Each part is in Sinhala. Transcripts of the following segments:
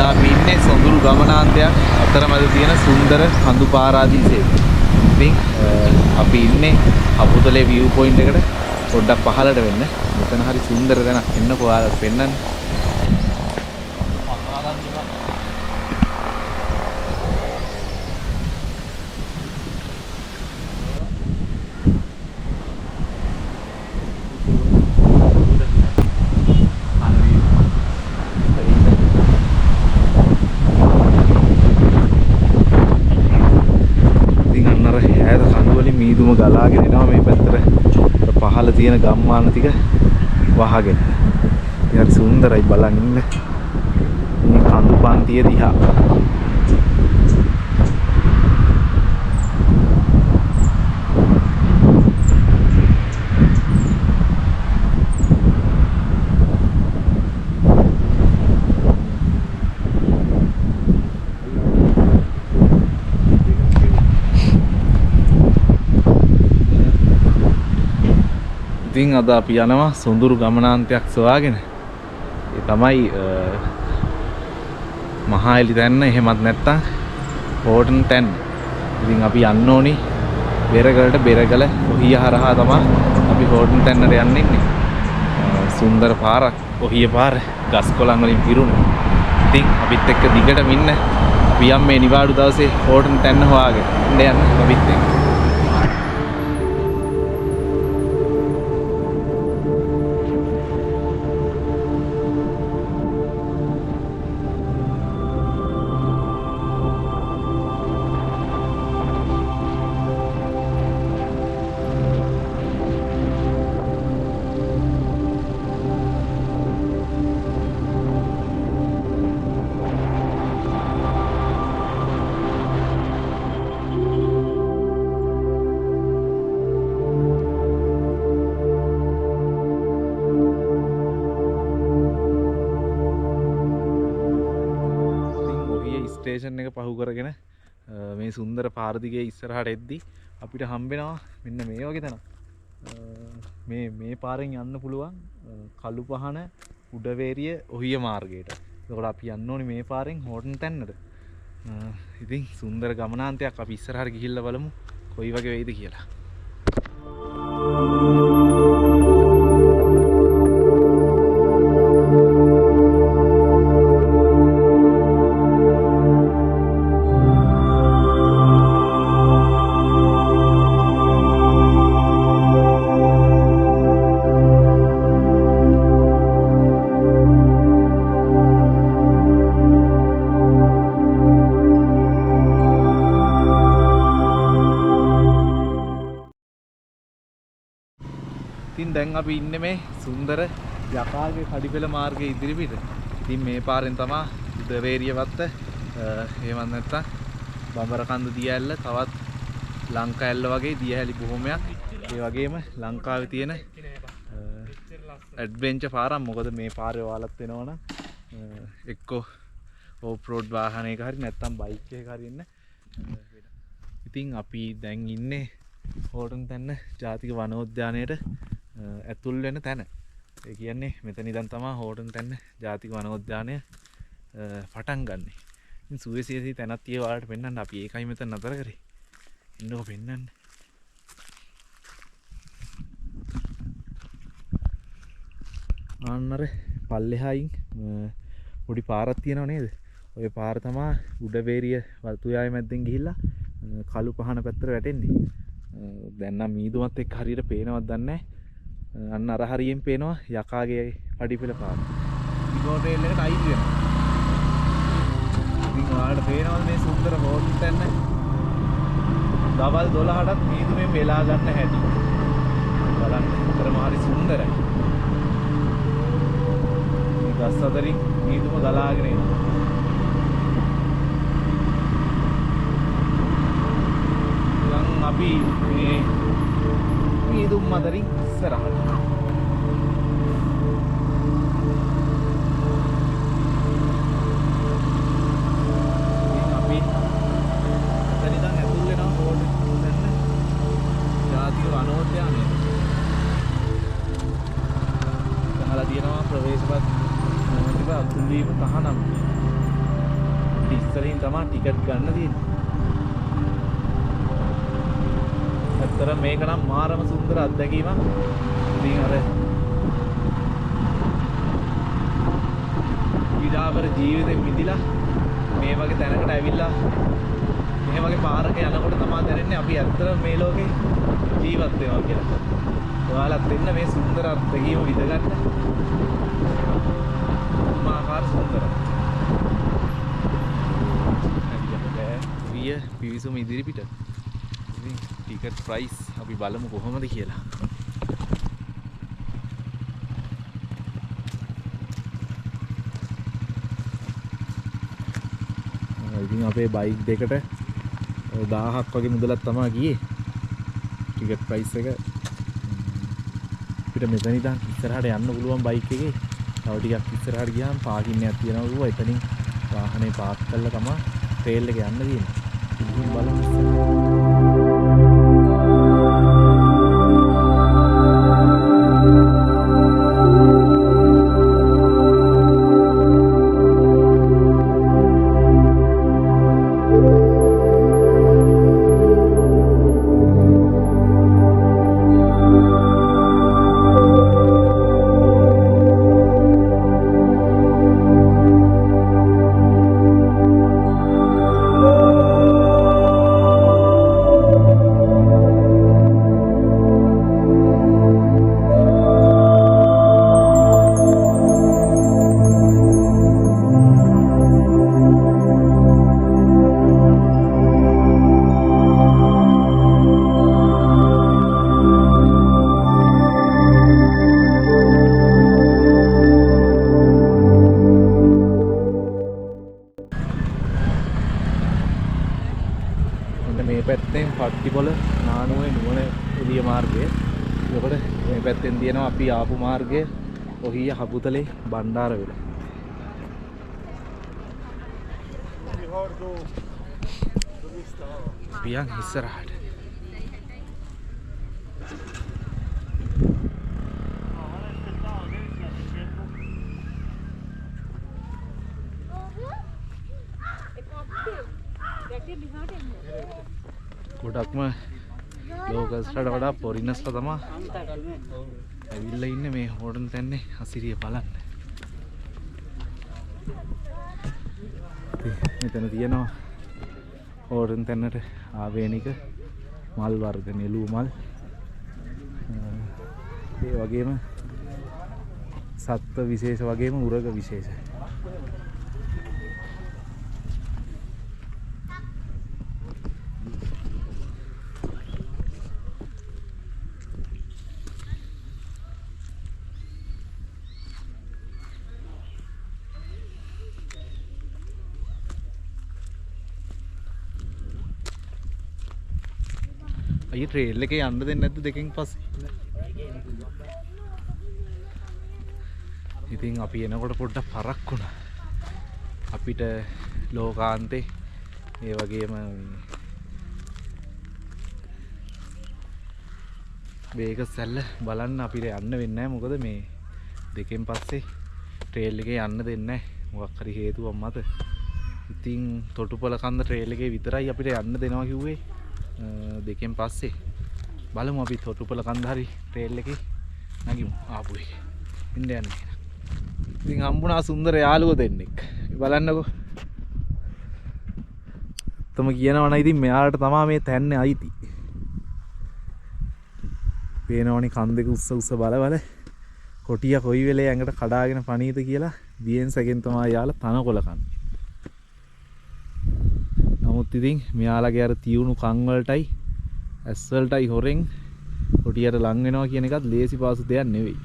අපි ඉන්නේ සොඳුරු ගමනාන්තයක් අතරමැද තියෙන සුන්දර කඳු පාරාදීසයේ. ඉතින් අපි ඉන්නේ අපුතලේ view point එකට පොඩ්ඩක් පහළට වෙන්න. මෙතන හරි සුන්දර තැනක් එන්නකෝ ඔයාලට පෙන්නන්න. මීදුම ගලාගෙන එනවා මේ පැත්තට පහළ තියෙන ගම්මාන ටික වහගෙන. ඉතින් හරි සුන්දරයි බලන්න ඉන්න. මේ කඳු පන්තිය දිහා. ඉතින් අද අපි යනවා සොඳුරු ගමනාන්තයක් සොයාගෙන. ඒ තමයි මහා එලි තැන්න එහෙමත් නැත්තම් හෝටන් තැන්න. ඉතින් අපි යන්න ඕනි බෙරගලට. බෙරගල ඔහිය හරහා තමයි අපි හෝටන් තැන්නට යන්න ඉන්නේ. සුන්දර පාරක් ඔහිය පාර ගස් කොළන් වලින් පිරුණු. ඉතින් අපිත් එක්ක දිගටම ඉන්න. අපි යම් මේ නිවාඩු දවසේ හෝටන් තැන්න හොයාගෙන යන්න අපිත් එක්ක. ස්ටේෂන් එක පහු කරගෙන මේ සුන්දර පාර දිගේ ඉස්සරහට එද්දි අපිට හම්බෙනවා මෙන්න මේ වගේ තැනක්. මේ පාරෙන් යන්න පුළුවන් කළුපහන උඩවේරිය ඔහිය මාර්ගයට. ඒකට අපි යන්න ඕනේ මේ පාරෙන් හෝටන් තැන්නට. ඉතින් සුන්දර ගමනාන්තයක්. අපි ඉස්සරහට ගිහිල්ලා බලමු කොයි වගේ වෙයිද කියලා. ඉතින් දැන් අපි ඉන්නේ මේ සුන්දර යකාගේ කඩිපෙළ මාර්ගයේ ඉදිරිපිට. ඉතින් මේ පාරෙන් තමයි උදවේරිය වත්ත එහෙම නැත්නම් බඹරකන්ද දියඇල්ල තවත් ලංකා ඇල්ල වගේ දියහැලි බොහොමයක්. ඒ වගේම ලංකාවේ තියෙන ඇඩ්වෙන්චර් පාරක්. මොකද මේ පාරේ ඔයාලත් වෙනවනම් එක්කෝ ඕෆ් රෝඩ් වාහනයක හරි නැත්නම් බයික් එකක හරි ඉන්න. ඉතින් අපි දැන් ඉන්නේ හෝටන් තැන්න ජාතික වනෝද්‍යානයට ඇතුල් වෙන තැන. ඒ කියන්නේ මෙතන ඉඳන් තමයි හෝටන් තැන්න ජාතික වනෝද්‍යානය පටන් ගන්නෙ. ඉතින් සුවේසියසී තැනක් tie ඔයාලට පෙන්නන්න අපි ඒකයි මෙතන නතර කරේ. ඉන්නකො පෙන්නන්න. ආන්නර පල්ලෙහායින් පොඩි පාරක් තියෙනව නේද? ඔය පාර තමයි උඩවේරිය වතුයාය මැද්දෙන් ගිහිල්ලා කළු පහන පැත්තට වැටෙන්නේ. දැන් නම් මීදුමත් එක්ක හරියට පේනවද දන්නේ නැහැ. අන්න අර හරියෙන් පේනවා යකාගේ කඩිපෙළ පාර. ඉගෝ රේල් එකට අයිති වෙනවා. ඉතින් ඔයාලට පේනවද මේ සුන්දර හෝටල් තැන්න? දවල් 12ටත් මීදුමෙන් වෙලා ගන්න හැටි. බලන්න උතරම හරි සුන්දරයි. අතරින් මීදුම ගලාගෙන එනවා. දැන් අපි මේ මීදුම් අතරින් ඉස්සරහට තහනම් ඉස්සරින් තමයි ටිකට් ගන්න තියෙන්නේ. ඇත්තට මේක නම් මාරම සුන්දර අත්දැකීමක්. ඉතින් අර විඩාවර ජීවිතේ මිදිලා මේ වගේ තැනකට ඇවිල්ලා මේ වගේ පාරක යනකොට තමයි දැනෙන්නේ අපි ඇත්තට මේ ලෝකේ ජීවත් වෙනවා කියලා. ඔයාලත් එන්න මේ සුන්දර අත්දැකීම විඳගන්න. මාකාර සුන්දරයි. රිය පිවිසුම ඉදිරිපිට. ඉතින් ටිකට් ප්‍රයිස් අපි බලමු කොහොමද කියලා. ඉතින් අපේ බයික් දෙකට 1000ක් වගේ මුදලක් තමයි ගියේ. ටිකට් ප්‍රයිස් එක අපිට මෙතන ඉඳන් ඉස්සරහට යන්න පුළුවන් බයික් එකේ. තව ටිකක් ඉස්සරහට ගියාම පාකින් එකක් තියෙනවා කිව්වා. එතනින් වාහනේ පාක් කරලා තමයි ට්‍රේල් එක යන්න තියෙන්නේ. ඉතින් බලමු පැත්තෙන් පට්ටිපොළ නානුවේ නුවණ එළිය මාර්ගය. ඒකට මේ පැත්තෙන් තියෙනවා අපි ආපු මාර්ගය ඔහිය හපුතලේ බණ්ඩාර වෙලා. පියන් ඉස්සරහට. ගොඩක්ම ලෝකස්ට වඩා පොරිනස්ට තමා ඇවිල්ලා ඉන්නේ මේ හෝටන් තැන්නේ අසිරිය බලන්න. මෙතන තියෙනවා හෝටන් තැන්නට ආවේනික මල් වර්ග, නෙළු මල්, ඒ වගේම සත්ත්ව විශේෂ වගේම උරග විශේෂ. අයිය ට්‍රේල් එකේ යන්න දෙන්නේ නැද්ද දෙකෙන් පස්සේ? ඉතින් අපි එනකොට පොඩ්ඩක් පරක් වුණා. අපිට ලෝකාන්තේ ඒ වගේම වේග සැල්ල බලන්න අපිට යන්න වෙන්නේ නැහැ. මොකද මේ දෙකෙන් පස්සේ ට්‍රේල් එකේ යන්න දෙන්නේ නැහැ. මොකක් හරි හේතුවක් මත. ඉතින් තොටුපොළ කන්ද ට්‍රේල් එකේ විතරයි අපිට යන්න දෙනවා කිව්වේ. දෙකෙන් පස්සේ බලමු අපි තොටුපොළ කන්ද හරි ට්‍රේල් එකේ නැගිමු ආපු එකේ. ඉන්න යන්නේ. ඉතින් හම්බුණා සුන්දර යාළුවෝ දෙන්නෙක්. බලන්නකෝ. තම කියනවා නම් ඉතින් මෙයාලට තමයි මේ තැන්නේ අයිති. පේනවනේ කන්දක උස්ස උස්ස බල කොටිය කොයි වෙලේ ඇඟට කඩාගෙන පණීද කියලා බියෙන් සැකෙන් තමයි යාලා තනකොළ කන්නේ. නමුත් ඉතින් මෙයාලගේ අර තියුණු කන් වලටයි ඇස් වලටයි හොරෙන් කොටියට ලං වෙනවා කියන එකත් ලේසි පාසු දෙයක් නෙවෙයි.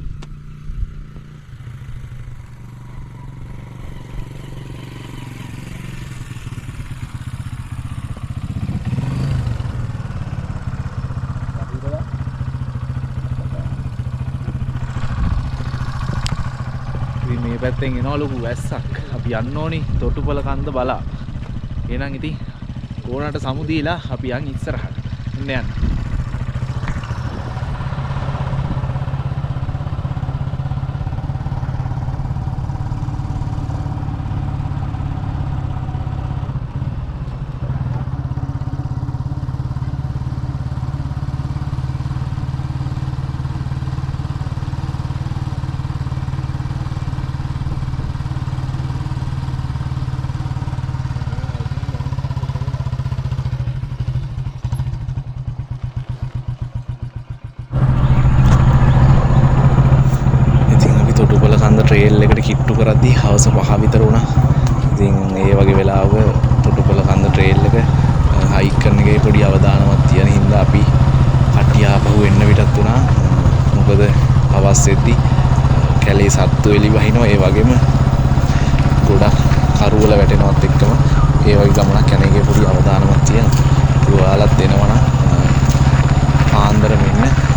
පැත්තෙන් එනවා ලොකු වැස්සක්. අපි යන්න ඕනි තොටුපළ කන්ද බලා. එහෙනම් ඉතින් ඕනට සමු දීලා අපි යන් ඉස්සරහට. එන්න යන්න. තොටුපළ කන්ද ට්‍රේල් එකට කිට්ටු කරද්දී හවස 5 විතර වුණා. ඉතින් ඒ වගේ වෙලාවක තොටුපළ කන්ද ට්‍රේල් එක හයික් කරන එකේ පොඩි අවදානමක් තියෙන හින්දා අපි කට්ටිය ආපහු එන්න විතරක් වුණා. මොකද හවස් වෙද්දී කැලේ සත්තු එලි වහිනවා. ඒ වගේම ගොඩක් කරුවල වැටෙනවත් එක්කම ඒ වගේ ගමනක් යන එකේ පොඩි අවදානමක් තියෙනවා. ඒ ඔයාලත් එනවා නම් පාන්දර මෙන්න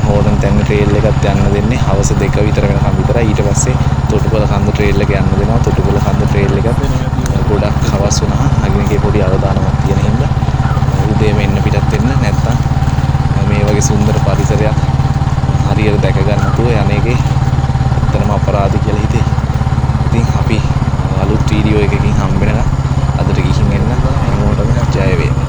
හෝඩන් තැන්න ට්‍රේල් එකත් යන්න දෙන්නේ හවස 2 විතර වෙනකම් විතරයි. ඊට පස්සේ තොටුපළ කන්ද ට්‍රේල් එක යන්න දෙනවා. තොටුපළ කන්ද ට්‍රේල් එකත් ගොඩක් හවස් වුණා. අගිනකේ පොඩි අවදානමක් තියෙන හින්දා උදේම එන්න පිටත් වෙන්න. නැත්තම් මේ වගේ සුන්දර පරිසරයක් හරියට දැක ගන්න නැතුව යන එකේ ඇත්තටම අපරාධ කියලා හිතේ. ඉතින් අපි අලුත් වීඩියෝ එකකින් හම්බ වෙනවා. අදට ගිහින් එන්න හැමෝටම ජය වේවා.